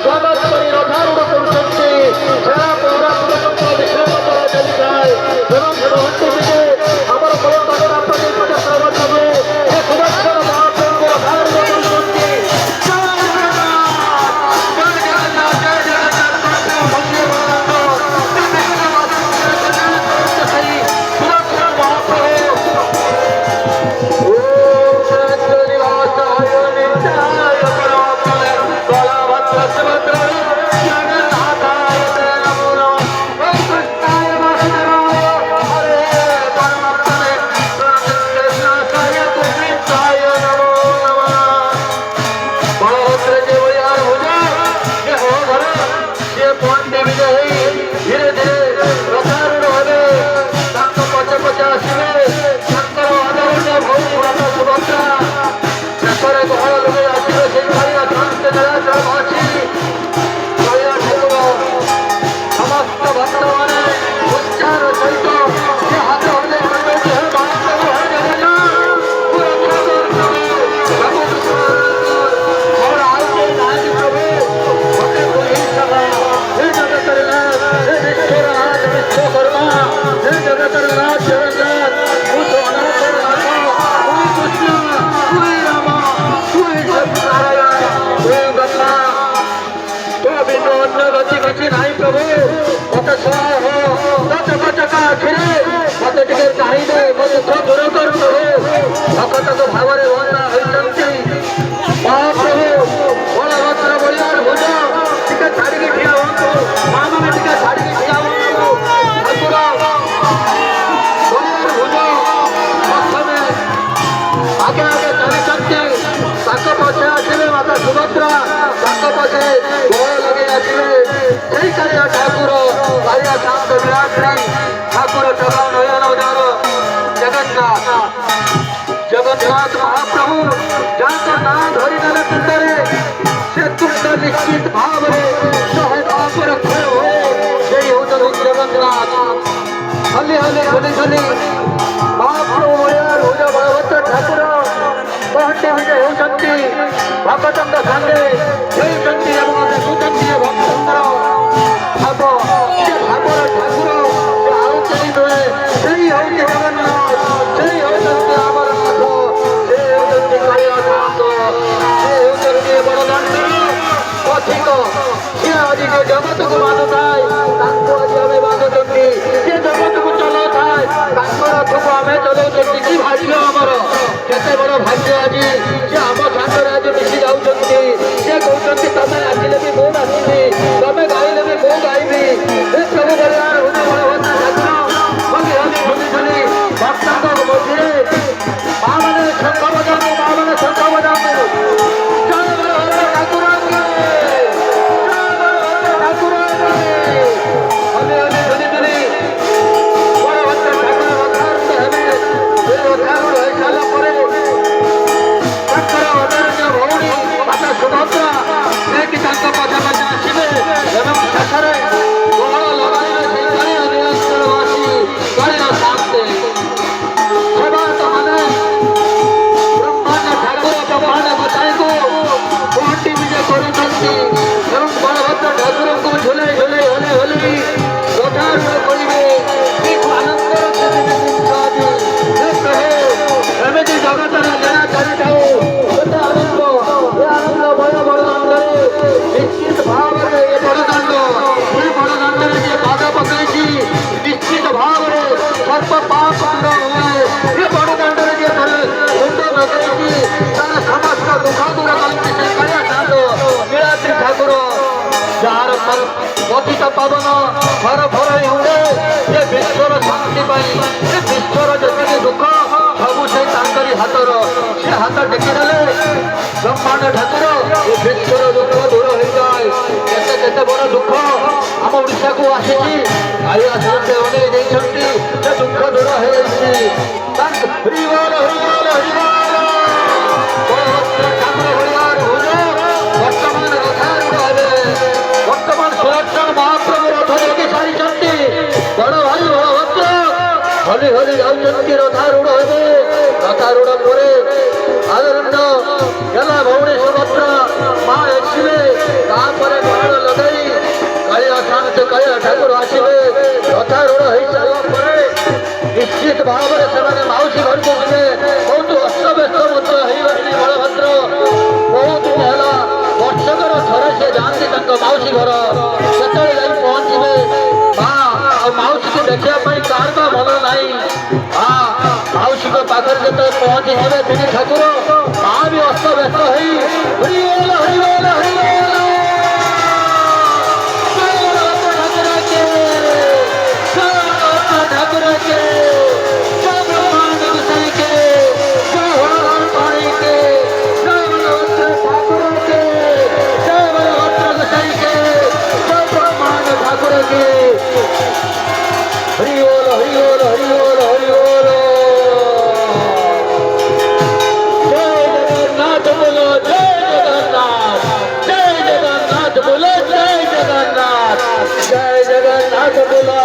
स्वागत करी रथारूढ़ करुछन्ति सेना पौरात्म्य विषय द्वारा चलिଥାଏ ଏବଂ ରହନ୍ତି ଯେ ଆମର କଳକାତା ପ୍ରତିଷ୍ଠା ପ୍ରବର୍ତ୍ତନରେ ଏ ସୁଦର୍ଶନ ମହାପ୍ରଭୁଙ୍କୁ ରଥାରୂଢ଼ କରୁଛନ୍ତି। जगन्नाथ महाप्रभु जहाँ ना धरी गले तुंडे से तुंड निश्चित भाव शहे पर खड़े हुए यही होते जगन्नाथ हली हली हली हली महाप्रभु भूजा बलभद्र ठाकुर कहते विजय होती भक्तंद संगे हेउचंती सुचंती भक्तंदर भाव से ठाकुर ठाकुर से आउ कहीं नुहे सही होती जगन्नाथ सही होती आमर जगत को बांधु थाए आज आम बांधुंट सी जगत को चलो थाए रथ को आम चलाऊँ कि भाग्य आमर केते बड़ भाग्य आज सी आम सागर आज मिशि जाऊँच सी कहते तमें नाचिले भी मु नाचिबी तमें गाइले भी मु गाइबी सब बलिदान भक्तों मध्य माँ मैंने शंख बजाऊ माँ मैंने शंख बजाऊ पतित पावन घर भर हुए ये विश्वर शांति विश्वर जी दुख सब से हाथर से हाथ टेकिदेले ब्रह्मांड ठाकुर ये विश्वर दुख दूर हो जाए केते बड़ दुख आम ओडिशा को आसी दुख दूर वर्तमान सुदर्शन महाप्रभु रथ जोगी सारी बड़ भाई बलभद्र हली हली जाऊँच रथारूढ़ हे रथारूढ़ पर आदरण्य गला भौणी सुभद्रा माँ एसिले ଆସିବେ ରଥାରୂଢ଼ ହେଇସାରିଲା ପରେ ନିଶ୍ଚିତ ଭାବରେ ସେମାନେ ମାଉସୀ ଘରକୁ ଯିବେ। ବହୁତ ଅସ୍ତବ୍ୟସ୍ତ ମଧ୍ୟ ହେଇଗଲେଣି ବଳଭଦ୍ର। ବହୁତ ଦିନ ହେଲା ବର୍ଷକର ଥରେ ସେ ଯାଆନ୍ତି ତାଙ୍କ ମାଉସୀ ଘର। ସେତେବେଳେ ଯାଇ ପହଞ୍ଚିବେ ମା ଆଉ ମାଉସୀକୁ ଦେଖିବା ପାଇଁ କାହାର ବା ମନ ନାହିଁ। ମାଉସୀଙ୍କ ପାଖରେ ଯେତେବେଳେ ପହଞ୍ଚିଯିବେ ତିନି ଠାକୁର ମା ବି ଅସ୍ତବ୍ୟସ୍ତ ହେଇ ହରିବୋଲ ହରିବୋଲ ହରିବୋଲ ठाकुर के जय भगवान गुसाई के जय भगवान पानी के जय बलभद्र ठाकुर के जय बलभद्र गुसाई के जय भगवान ठाकुर के हरि बोल हरि बोल हरि बोल हरि बोल। जय जगन्नाथ बोलो जय जगन्नाथ जय जगन्नाथ बोलो जय जगन्नाथ जय जगन्नाथ बोलो